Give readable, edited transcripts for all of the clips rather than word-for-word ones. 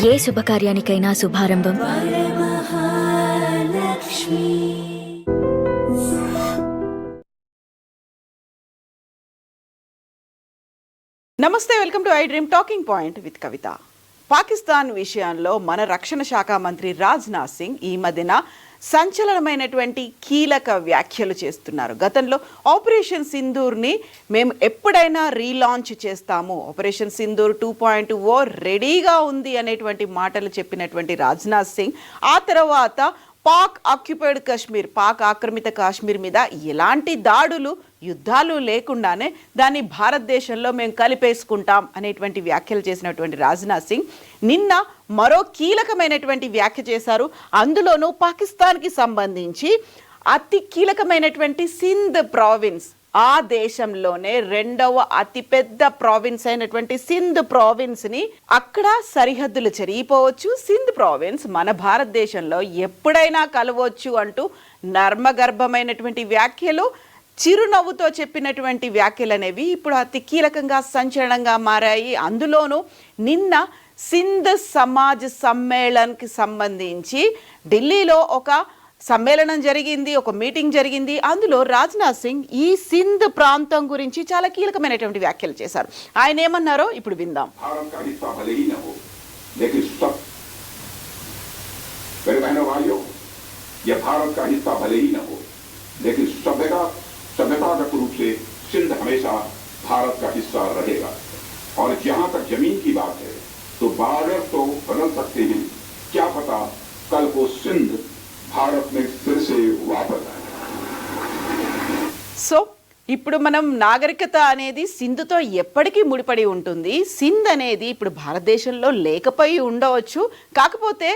ఏ శుభకార్యానికైనా శుభారంభం నమస్తే, welcome to I dream talking point with Kavitha. Pakistan విషయంలో మన రక్షణ శాఖ మంత్రి రాజ్నాథ్ సింగ్ ఈ మధ్యన సంచలనమైనటువంటి కీలక వ్యాఖ్యలు చేస్తున్నారు. గతంలో ఆపరేషన్ సింధూర్ని మేము ఎప్పుడైనా రీలాంచ్ చేస్తాము, ఆపరేషన్ సింధూర్ 2.0 రెడీగా ఉంది అనేటువంటి మాటలు చెప్పినటువంటి రాజ్నాథ్ సింగ్ ఆ తర్వాత పాక్ ఆక్యుపైడ్ కాశ్మీర్, పాక్ ఆక్రమిత కాశ్మీర్ మీద ఎలాంటి దాడులు యుద్ధాలు లేకుండానే దాన్ని భారతదేశంలో మేము కలిపేసుకుంటాం అనేటువంటి వ్యాఖ్యలు చేసినటువంటి రాజ్నాథ్ సింగ్ నిన్న మరో కీలకమైనటువంటి వ్యాఖ్య చేశారు. అందులోనూ పాకిస్తాన్కి సంబంధించి అతి కీలకమైనటువంటి సింధ్ ప్రావిన్స్, ఆ దేశంలోనే రెండవ అతిపెద్ద ప్రావిన్స్ అయినటువంటి సింధ్ ప్రావిన్స్ని అక్కడ సరిహద్దులు చెరిగిపోవచ్చు, సింధ్ ప్రావిన్స్ మన భారతదేశంలో ఎప్పుడైనా కలవచ్చు అంటూ నర్మగర్భమైనటువంటి వ్యాఖ్యలు, చిరునవ్వుతో చెప్పినటువంటి వ్యాఖ్యలు అనేవి ఇప్పుడు అతి కీలకంగా సంచలనంగా మారాయి. అందులోనూ నిన్న సింధ్ సమాజ్ సమ్మేళన్కి సంబంధించి ఢిల్లీలో ఒక సమ్మేళనం జరిగింది, ఒక మీటింగ్ జరిగింది. అందులో రాజ్నాథ్ సింగ్ ఈ సింధ్ ప్రాంతం గురించి చాలా కీలకమైనటువంటి వ్యాఖ్యలు చేశారు. ఆయన ఏమన్నారో ఇప్పుడు విందాం. सभ्यतागत रूप से सिंध हमेशा भारत का हिस्सा रहेगा और जहां तक जमीन की बात है तो बॉर्डर तो बदल सकते हैं, क्या पता कल को सिंध भारत में फिर से वापस आए. సో ఇప్పుడు మనం నాగరికత అనేది సింధుతో ఎప్పటికీ ముడిపడి ఉంటుంది. సింధ్ అనేది ఇప్పుడు భారతదేశంలో లేకపోయి ఉండవచ్చు, కాకపోతే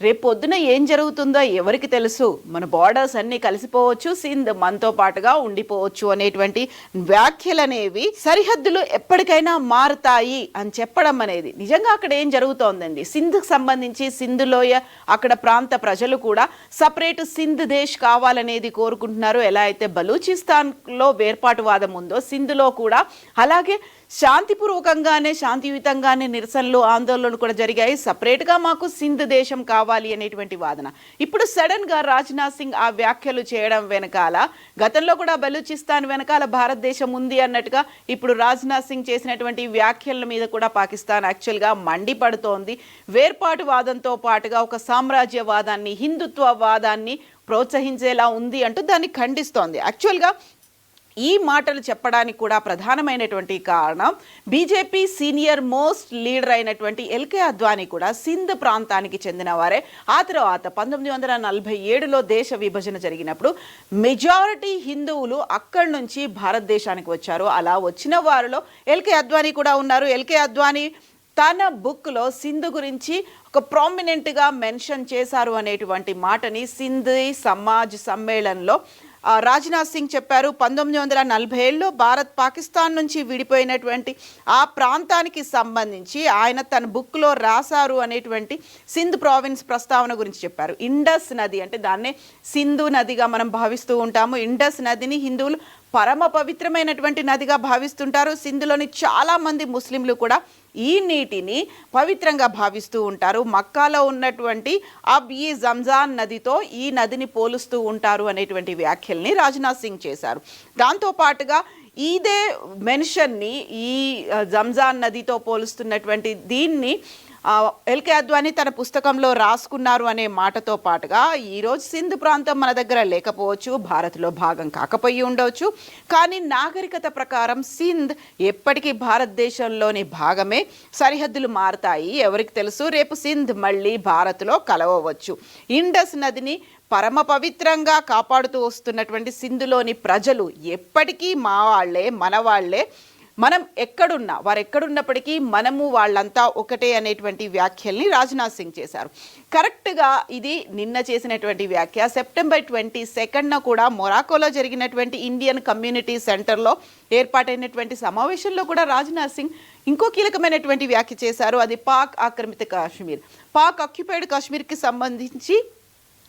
రేపు పొద్దున ఏం జరుగుతుందో ఎవరికి తెలుసు, మన బార్డర్స్ అన్నీ కలిసిపోవచ్చు, సింధ్ మనతో పాటుగా ఉండిపోవచ్చు అనేటువంటి వ్యాఖ్యలు అనేవి సరిహద్దులు ఎప్పటికైనా మారుతాయి అని చెప్పడం అనేది నిజంగా అక్కడ ఏం జరుగుతోందండి. సింధ్కి సంబంధించి సింధులోయ అక్కడ ప్రాంత ప్రజలు కూడా సపరేట్ సింధ్ దేశ్ కావాలనేది కోరుకుంటున్నారు. ఎలా అయితే బలూచిస్తాన్లో వేర్పాటువాదం ఉందో సింధులో కూడా అలాగే శాంతిపూర్వకంగానే శాంతియుతంగానే నిరసనలు ఆందోళనలు కూడా జరిగాయి. సపరేట్గా మాకు సింధ్ దేశం కావాలి అనేటువంటి వాదన. ఇప్పుడు సడన్గా రాజ్నాథ్ సింగ్ ఆ వ్యాఖ్యలు చేయడం వెనకాల, గతంలో కూడా బలూచిస్తాన్ వెనకాల భారతదేశం ఉంది అన్నట్టుగా ఇప్పుడు రాజ్నాథ్ సింగ్ చేసినటువంటి వ్యాఖ్యల మీద కూడా పాకిస్తాన్ యాక్చువల్గా మండిపడుతోంది. వేర్పాటువాదంతో పాటుగా ఒక సామ్రాజ్యవాదాన్ని, హిందుత్వవాదాన్ని ప్రోత్సహించేలా ఉంది అంటూ దాన్ని ఖండిస్తోంది. యాక్చువల్గా ఈ మాటలు చెప్పడానికి కూడా ప్రధానమైనటువంటి కారణం బీజేపీ సీనియర్ మోస్ట్ లీడర్ అయినటువంటి ఎల్కే అద్వానీ కూడా సింధ్ ప్రాంతానికి చెందిన వారే. ఆ తర్వాత 1947లో దేశ విభజన జరిగినప్పుడు మెజారిటీ హిందువులు అక్కడి నుంచి భారతదేశానికి వచ్చారు. అలా వచ్చిన వారిలో ఎల్కే అద్వానీ కూడా ఉన్నారు. ఎల్కే అద్వానీ తన బుక్లో సింధు గురించి ఒక ప్రామినెంట్గా మెన్షన్ చేశారు అనేటువంటి మాటని సింధ్ సమాజ్ సమ్మేళనంలో రాజ్నాథ్ సింగ్ చెప్పారు. 1947లో భారత్ పాకిస్తాన్ నుంచి విడిపోయినటువంటి ఆ ప్రాంతానికి సంబంధించి ఆయన తన బుక్లో రాశారు అనేటువంటి సింధ్ ప్రావిన్స్ ప్రస్తావన గురించి చెప్పారు. ఇండస్ నది అంటే దాన్నే సింధు నదిగా మనం భావిస్తూ ఉంటాము. ఇండస్ నదిని హిందువులు పరమ పవిత్రమైనటువంటి నదిగా భావిస్తుంటారు. సింధులోని చాలామంది ముస్లింలు కూడా ఈ నీటిని పవిత్రంగా భావిస్తూ ఉంటారు. మక్కాలో ఉన్నటువంటి అబ్ ఈ జంజాన్ నదితో ఈ నదిని పోలుస్తూ ఉంటారు అనేటువంటి వ్యాఖ్యల్ని రాజ్నాథ్ సింగ్ చేశారు. దాంతోపాటుగా ఇదే మెన్షన్ని, ఈ జంజాన్ నదితో పోలుస్తున్నటువంటి దీన్ని ఎల్కే అద్వానీ తన పుస్తకంలో రాసుకున్నారు అనే మాటతో పాటుగా ఈరోజు సింధ్ ప్రాంతం మన దగ్గర లేకపోవచ్చు, భారత్లో భాగం కాకపోయి ఉండవచ్చు, కానీ నాగరికత ప్రకారం సింధ్ ఎప్పటికీ భారతదేశంలోని భాగమే. సరిహద్దులు మారుతాయి, ఎవరికి తెలుసు, రేపు సింధ్ మళ్ళీ భారత్లో కలవవచ్చు. ఇండస్ నదిని పరమ పవిత్రంగా కాపాడుతూ వస్తున్నటువంటి సింధులోని ప్రజలు ఎప్పటికీ మా వాళ్లే, మన వాళ్లే. మనం ఎక్కడున్నా, వారు ఎక్కడున్నప్పటికీ మనము వాళ్ళంతా ఒకటే అనేటువంటి వ్యాఖ్యల్ని రాజ్నాథ్ సింగ్ చేశారు. కరెక్ట్గా ఇది నిన్న చేసినటువంటి వ్యాఖ్య సెప్టెంబర్ 22న కూడా మొరాకోలో జరిగినటువంటి ఇండియన్ కమ్యూనిటీ సెంటర్లో ఏర్పాటైనటువంటి సమావేశంలో కూడా రాజ్నాథ్ సింగ్ ఇంకో కీలకమైనటువంటి వ్యాఖ్య చేశారు. అది పాక్ ఆక్రమిత కాశ్మీర్, పాక్ ఆక్యుపైడ్ కాశ్మీర్కి సంబంధించి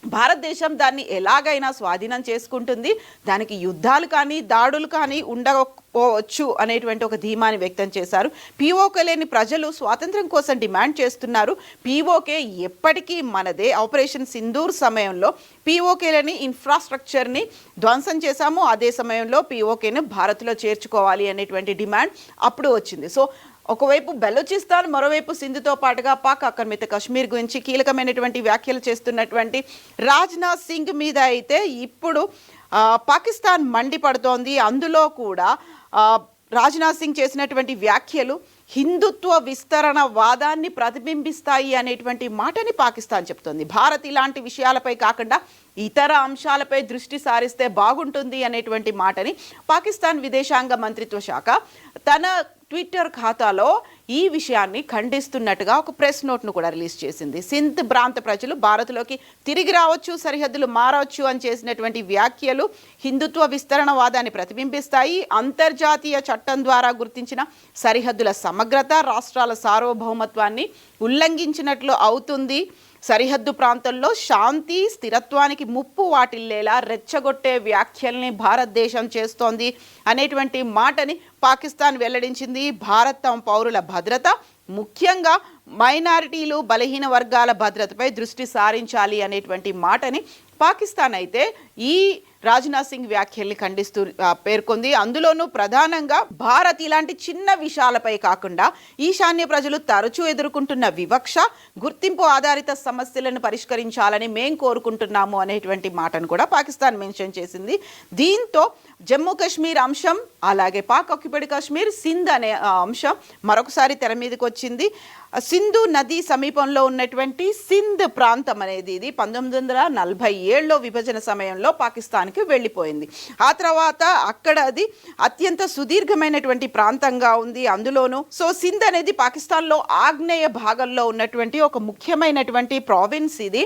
భారతదేశం దాన్ని ఎలాగైనా స్వాధీనం చేసుకుంటుంది, దానికి యుద్ధాలు కానీ దాడులు కానీ పోవచ్చు అనేటువంటి ఒక ధీమాని వ్యక్తం చేశారు. పీఓకే లేని ప్రజలు స్వాతంత్రం కోసం డిమాండ్ చేస్తున్నారు. పీఓకే ఎప్పటికీ మనదే. ఆపరేషన్ సింధూర్ సమయంలో పీఓకేలని ఇన్ఫ్రాస్ట్రక్చర్ని ధ్వంసం చేశాము. అదే సమయంలో పీఓకేని భారత్లో చేర్చుకోవాలి అనేటువంటి డిమాండ్ అప్పుడు వచ్చింది. సో ఒకవైపు బెలూచిస్తాన్, మరోవైపు సింధుతో పాటుగా పాక్ ఆక్రమిత కశ్మీర్ గురించి కీలకమైనటువంటి వ్యాఖ్యలు చేస్తున్నటువంటి రాజ్నాథ్ సింగ్ మీద అయితే ఇప్పుడు పాకిస్తాన్ మండిపడుతోంది. అందులో కూడా రాజ్నాథ్ సింగ్ చేసినటువంటి వ్యాఖ్యలు హిందుత్వ విస్తరణ వాదాన్ని ప్రతిబింబిస్తాయి అనేటువంటి మాటని పాకిస్తాన్ చెప్తోంది. భారత్ ఇలాంటి విషయాలపై కాకుండా ఇతర అంశాలపై దృష్టి సారిస్తే బాగుంటుంది అనేటువంటి మాటని పాకిస్తాన్ విదేశాంగ మంత్రిత్వ శాఖ తన ట్విట్టర్ ఖాతాలో ఈ విషయాన్ని ఖండిస్తున్నట్టుగా ఒక ప్రెస్ నోట్ను కూడా రిలీజ్ చేసింది. సింధ్ ప్రాంత ప్రజలు భారత్లోకి తిరిగి రావచ్చు, సరిహద్దులు మారవచ్చు అని చేసినటువంటి వ్యాఖ్యలు హిందుత్వ విస్తరణవాదాన్ని ప్రతిబింబిస్తాయి. అంతర్జాతీయ చట్టం ద్వారా గుర్తించిన సరిహద్దుల సమగ్రత, రాష్ట్రాల సార్వభౌమత్వాన్ని ఉల్లంఘించినట్లు అవుతుంది. సరిహద్దు ప్రాంతంలో శాంతి స్థిరత్వానికి ముప్పు వాటిల్లేలా రెచ్చగొట్టే వ్యాఖ్యల్ని భారతదేశం చేస్తోంది అనేటువంటి మాటని పాకిస్తాన్ వెల్లడించింది. భారత్ తమ పౌరుల భద్రత, ముఖ్యంగా మైనారిటీలు, బలహీన వర్గాల భద్రతపై దృష్టి సారించాలి అనేటువంటి మాటని పాకిస్తాన్ అయితే ఈ రాజ్నాథ్ సింగ్ వ్యాఖ్యల్ని ఖండిస్తూ పేర్కొంది. అందులోనూ ప్రధానంగా భారత్ ఇలాంటి చిన్న విషయాలపై కాకుండా ఈశాన్య ప్రజలు తరచూ ఎదుర్కొంటున్న వివక్ష, గుర్తింపు ఆధారిత సమస్యలను పరిష్కరించాలని మేం కోరుకుంటున్నాము అనేటువంటి మాటను కూడా పాకిస్తాన్ మెన్షన్ చేసింది. దీంతో జమ్మూ కాశ్మీర్ అంశం, అలాగే పాక్ ఆక్యుపైడ్ కాశ్మీర్, సింధ్ అనే అంశం మరొకసారి తెర మీదకి వచ్చింది. సింధు నది సమీపంలో ఉన్నటువంటి సింధ్ ప్రాంతం అనేది ఇది 1947లో విభజన సమయంలో పాకిస్తాన్కి వెళ్ళిపోయింది. ఆ తర్వాత అక్కడ అది అత్యంత సుదీర్ఘమైనటువంటి ప్రాంతంగా ఉంది. అందులోనూ సింధ్ అనేది పాకిస్తాన్లో ఆగ్నేయ భాగంలో ఉన్నటువంటి ఒక ముఖ్యమైనటువంటి ప్రావిన్స్. ఇది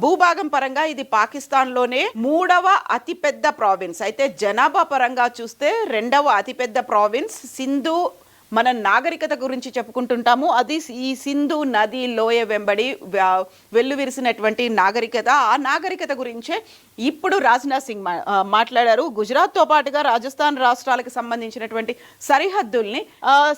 భూభాగం పరంగా ఇది పాకిస్తాన్లోనే 3వ అతిపెద్ద ప్రావిన్స్. అయితే జనాభా పరంగా చూస్తే 2వ అతిపెద్ద ప్రావిన్స్. సింధు మన నాగరికత గురించి చెప్పుకుంటుంటాము. అది ఈ సింధు నది లోయ వెంబడి వెల్లువిరిసినటువంటి నాగరికత. ఆ నాగరికత గురించే ఇప్పుడు రాజ్నాథ్ సింగ్ మాట్లాడారు. గుజరాత్తో పాటుగా రాజస్థాన్ రాష్ట్రాలకు సంబంధించినటువంటి సరిహద్దుల్ని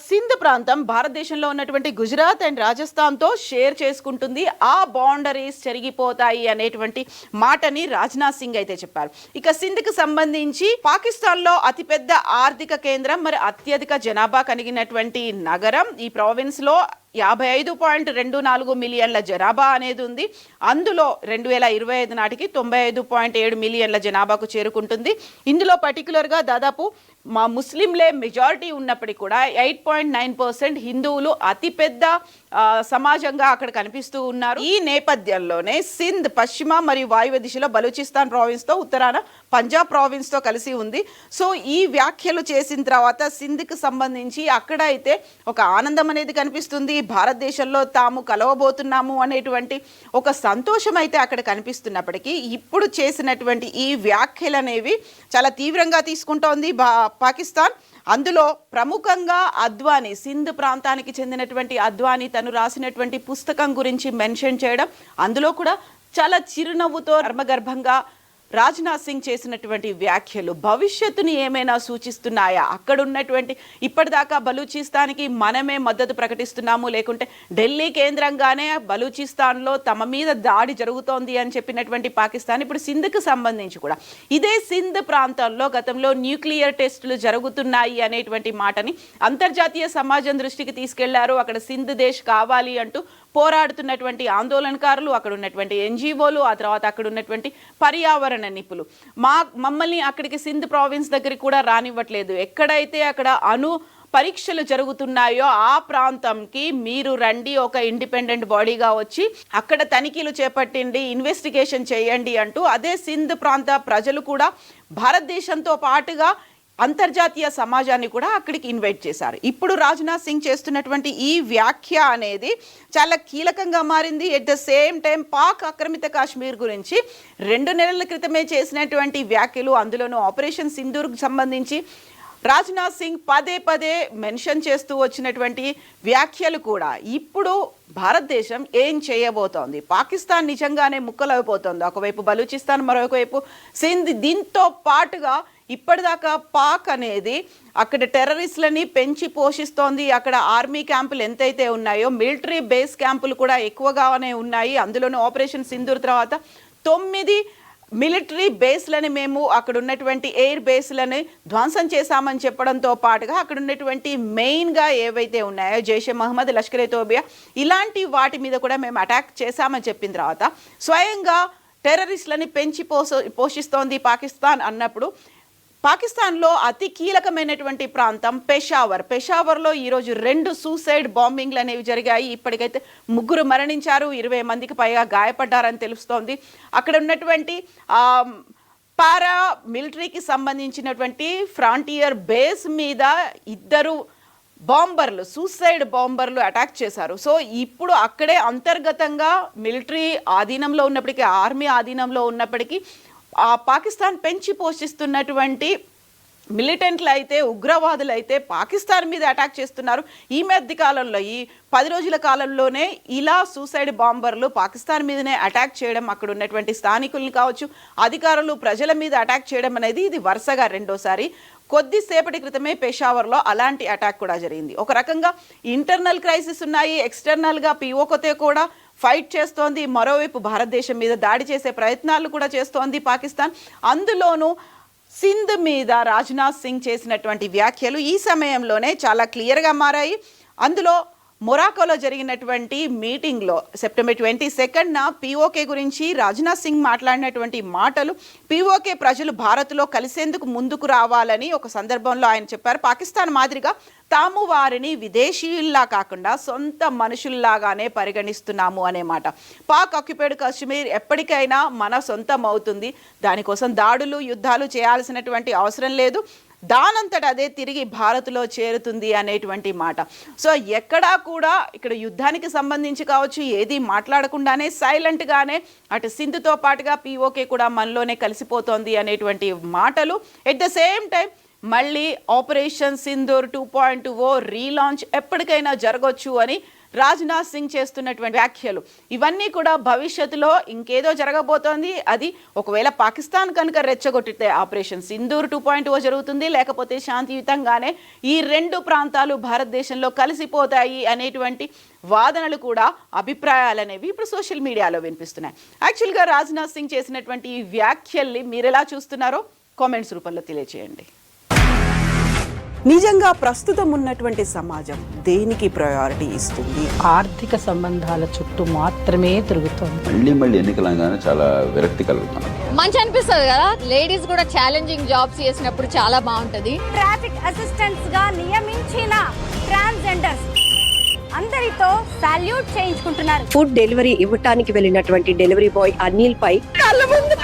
సింధ్ ప్రాంతం భారతదేశంలో ఉన్నటువంటి గుజరాత్ అండ్ రాజస్థాన్తో షేర్ చేసుకుంటుంది. ఆ బౌండరీస్ చెరిగిపోతాయి అనేటువంటి మాటని రాజ్నాథ్ సింగ్ అయితే చెప్పారు. ఇక సింధ్కి సంబంధించి పాకిస్తాన్లో అతిపెద్ద ఆర్థిక కేంద్రం, మరి అత్యధిక జనాభా కలిగినటువంటి నగరం. ఈ ప్రావిన్స్ లో 55.24 మిలియన్ల జనాభా అనేది ఉంది. అందులో 2025 నాటికి 95.7 మిలియన్ల జనాభాకు చేరుకుంటుంది. ఇందులో పర్టికులర్గా దాదాపు మా ముస్లింలే మెజారిటీ ఉన్నప్పటికీ కూడా 8.9% హిందువులు అతిపెద్ద సమాజంగా అక్కడ కనిపిస్తూ ఉన్నారు. ఈ నేపథ్యంలోనే సింధ్ పశ్చిమ మరియు వాయువ్య దిశలో బలూచిస్తాన్ ప్రావిన్స్తో, ఉత్తరాన పంజాబ్ ప్రావిన్స్తో కలిసి ఉంది. సో ఈ వ్యాఖ్యలు చేసిన తర్వాత సింధ్కి సంబంధించి అక్కడ అయితే ఒక ఆనందం అనేది కనిపిస్తుంది. భారతదేశంలో తాము కలవబోతున్నాము అనేటువంటి ఒక సంతోషం అయితే అక్కడ కనిపిస్తున్నప్పటికీ ఇప్పుడు చేసినటువంటి ఈ వ్యాఖ్యలు అనేవి చాలా తీవ్రంగా తీసుకుంటోంది పాకిస్తాన్. అందులో ప్రముఖంగా అద్వానీ, సింధ్ ప్రాంతానికి చెందినటువంటి అద్వానీ తను రాసినటువంటి పుస్తకం గురించి మెన్షన్ చేయడం, అందులో కూడా చాలా చిరునవ్వుతో ధర్మగర్భంగా రాజ్నాథ్ సింగ్ చేసినటువంటి వ్యాఖ్యలు భవిష్యత్తుని ఏమైనా సూచిస్తున్నాయా? అక్కడ ఉన్నటువంటి ఇప్పటిదాకా బలూచిస్తాన్కి మనమే మద్దతు ప్రకటిస్తున్నాము, లేకుంటే ఢిల్లీ కేంద్రంగానే బలూచిస్తాన్లో తమ మీద దాడి జరుగుతోంది అని చెప్పినటువంటి పాకిస్తాన్ ఇప్పుడు సింధ్కి సంబంధించి కూడా ఇదే సింధ్ ప్రాంతంలో గతంలో న్యూక్లియర్ టెస్టులు జరుగుతున్నాయి అనేటువంటి మాటని అంతర్జాతీయ సమాజం దృష్టికి తీసుకెళ్లారు. అక్కడ సింధ్ దేశ్ కావాలి అంటూ పోరాడుతున్నటువంటి ఆందోళనకారులు, అక్కడ ఉన్నటువంటి ఎన్జిఓలు, ఆ తర్వాత అక్కడ ఉన్నటువంటి పర్యావరణ నిపుణులు మమ్మల్ని అక్కడికి సింధ్ ప్రావిన్స్ దగ్గరికి కూడా రానివ్వట్లేదు. ఎక్కడైతే అక్కడ పరీక్షలు జరుగుతున్నాయో ఆ ప్రాంతంకి మీరు రండి, ఒక ఇండిపెండెంట్ బాడీగా వచ్చి అక్కడ తనిఖీలు చేపట్టిండి, ఇన్వెస్టిగేషన్ చేయండి అంటూ అదే సింధ్ ప్రాంత ప్రజలు కూడా భారతదేశంతో పాటుగా అంతర్జాతీయ సమాజాన్ని కూడా అక్కడికి ఇన్వైట్ చేశారు. ఇప్పుడు రాజ్నాథ్ సింగ్ చేస్తున్నటువంటి ఈ వ్యాఖ్య అనేది చాలా కీలకంగా మారింది. At the same time Pak ఆక్రమిత కాశ్మీర్ గురించి 2 నెలల క్రితమే చేసినటువంటి వ్యాఖ్యలు, అందులోనూ ఆపరేషన్ సింధూర్కు సంబంధించి రాజ్నాథ్ సింగ్ పదే మెన్షన్ చేస్తూ వచ్చినటువంటి వ్యాఖ్యలు కూడా ఇప్పుడు భారతదేశం ఏం చేయబోతోంది? పాకిస్తాన్ నిజంగానే ముక్కలైపోతుంది. ఒకవైపు బలూచిస్తాన్, మరొకవైపు సింధ్. దీంతో పాటుగా ఇప్పటిదాకా పాక్ అనేది అక్కడ టెర్రరిస్టులని పెంచి పోషిస్తోంది. అక్కడ ఆర్మీ క్యాంపులు ఎంతైతే ఉన్నాయో మిలిటరీ బేస్ క్యాంపులు కూడా ఎక్కువగానే ఉన్నాయి. అందులోనూ ఆపరేషన్ సింధూర్ తర్వాత 9 మిలిటరీ బేస్లని మేము అక్కడ ఉన్నటువంటి ఎయిర్ బేస్లని ధ్వంసం చేశామని చెప్పడంతో పాటుగా అక్కడ ఉన్నటువంటి మెయిన్గా ఏవైతే ఉన్నాయో జైషే మహమ్మద్, లష్కర్ ఏ తోబియా ఇలాంటి వాటి మీద కూడా మేము అటాక్ చేశామని చెప్పిన తర్వాత స్వయంగా టెర్రరిస్టులని పెంచి పోషిస్తోంది పాకిస్తాన్ అన్నప్పుడు పాకిస్తాన్లో అతి కీలకమైనటువంటి ప్రాంతం పెషావర్లో ఈరోజు 2 సూసైడ్ బాంబింగ్లు అనేవి జరిగాయి. ఇప్పటికైతే 3 మరణించారు, 20 మందికి పైగా గాయపడ్డారని తెలుస్తోంది. అక్కడ ఉన్నటువంటి పారా మిలిటరీకి సంబంధించినటువంటి ఫ్రాంటియర్ బేస్ మీద 2 బాంబర్లు, సూసైడ్ బాంబర్లు అటాక్ చేశారు. సో ఇప్పుడు అక్కడే అంతర్గతంగా మిలిటరీ ఆధీనంలో ఉన్నప్పటికీ, ఆర్మీ ఆధీనంలో ఉన్నప్పటికీ ఆ పాకిస్తాన్ పెంచి పోషిస్తున్నటువంటి మిలిటెంట్లు అయితే, ఉగ్రవాదులు అయితే పాకిస్తాన్ మీద అటాక్ చేస్తున్నారు. ఈ మధ్య కాలంలో ఈ 10 రోజుల కాలంలోనే ఇలా సూసైడ్ బాంబర్లు పాకిస్తాన్ మీదనే అటాక్ చేయడం, అక్కడ ఉన్నటువంటి స్థానికుల్ని కావచ్చు, అధికారులు, ప్రజల మీద అటాక్ చేయడం అనేది ఇది వరుసగా రెండోసారి. కొద్దిసేపటి క్రితమే పెషావర్లో అలాంటి అటాక్ కూడా జరిగింది. ఒక రకంగా ఇంటర్నల్ క్రైసిస్ ఉన్నాయి, ఎక్స్టర్నల్గా పిఓకతో కూడా ఫైట్ చేస్తోంది. మరోవైపు భారతదేశం మీద దాడి చేసే ప్రయత్నాలు కూడా చేస్తోంది పాకిస్తాన్. అందులోనూ సింధ్ మీద రాజ్నాథ్ సింగ్ చేసినటువంటి వ్యాఖ్యలు ఈ సమయంలోనే చాలా క్లియర్గా మారాయి. అందులో మొరాకోలో జరిగినటువంటి మీటింగ్లో సెప్టెంబర్ 22న పీఓకే గురించి రాజ్నాథ్ సింగ్ మాట్లాడినటువంటి మాటలు, పీఓకే ప్రజలు భారత్లో కలిసేందుకు ముందుకు రావాలని ఒక సందర్భంలో ఆయన చెప్పారు. పాకిస్తాన్ మాదిరిగా తాము వారిని విదేశీయుల్లా కాకుండా సొంత మనుషుల్లాగానే పరిగణిస్తున్నాము అనే మాట. పాక్ ఆక్యుపైడ్ కాశ్మీర్ ఎప్పటికైనా మన సొంతం అవుతుంది, దానికోసం దాడులు, యుద్ధాలు చేయాల్సినటువంటి అవసరం లేదు, దానంతట అదే తిరిగి భారత్లో చేరుతుంది అనేటువంటి మాట. సో ఎక్కడా కూడా ఇక్కడ యుద్ధానికి సంబంధించి కావచ్చు ఏది మాట్లాడకుండానే సైలెంట్గానే అటు సింధుతో పాటుగా పీఓకే కూడా మనలోనే కలిసిపోతోంది అనేటువంటి మాటలు. ఎట్ ద సేమ్ టైం మళ్ళీ ఆపరేషన్ సింధూర్ 2.0 రీలాంచ్ ఎప్పటికైనా జరగవచ్చు అని రాజ్నాథ్ సింగ్ చేస్తున్నటువంటి వ్యాఖ్యలు ఇవన్నీ కూడా భవిష్యత్తులో ఇంకేదో జరగబోతోంది. అది ఒకవేళ పాకిస్తాన్ కనుక రెచ్చగొట్టితే ఆపరేషన్ సింధూర్ 2.0 జరుగుతుంది, లేకపోతే శాంతియుతంగానే ఈ 2 ప్రాంతాలు భారతదేశంలో కలిసిపోతాయి అనేటువంటి వాదనలు కూడా, అభిప్రాయాలు అనేవి ఇప్పుడు సోషల్ మీడియాలో వినిపిస్తున్నాయి. యాక్చువల్గా రాజ్నాథ్ సింగ్ చేసినటువంటి ఈ వ్యాఖ్యల్ని మీరు ఎలా చూస్తున్నారో కామెంట్స్ రూపంలో తెలియజేయండి. నిజంగా ప్రస్తుతం ఉన్నటువంటి సమాజం దేనికి ప్రయారిటీ ఇస్తుంది? ఆర్థిక సంబంధాల చుట్టూ మాత్రమే తిరుగుతుంది. మళ్ళీ ఎన్నికలంగానే చాలా విరక్తి కలుగుతున్నాం. మంచి అనిపిస్తుంది కదా, లేడీస్ కూడా ఛాలెంజింగ్ జాబ్స్ చేసినప్పుడు చాలా బాగుంటది. ట్రాఫిక్ అసిస్టెంట్స్ గా నియమించిన ట్రాన్స్జెండర్స్ అందరితో సాల్యూట్ చేయించుకుంటున్నారు. ఫుడ్ డెలివరీ ఇవ్వటానికి వెళ్ళినటువంటి డెలివరీ బాయ్ అనిల్ పై కళ్ళ ముందు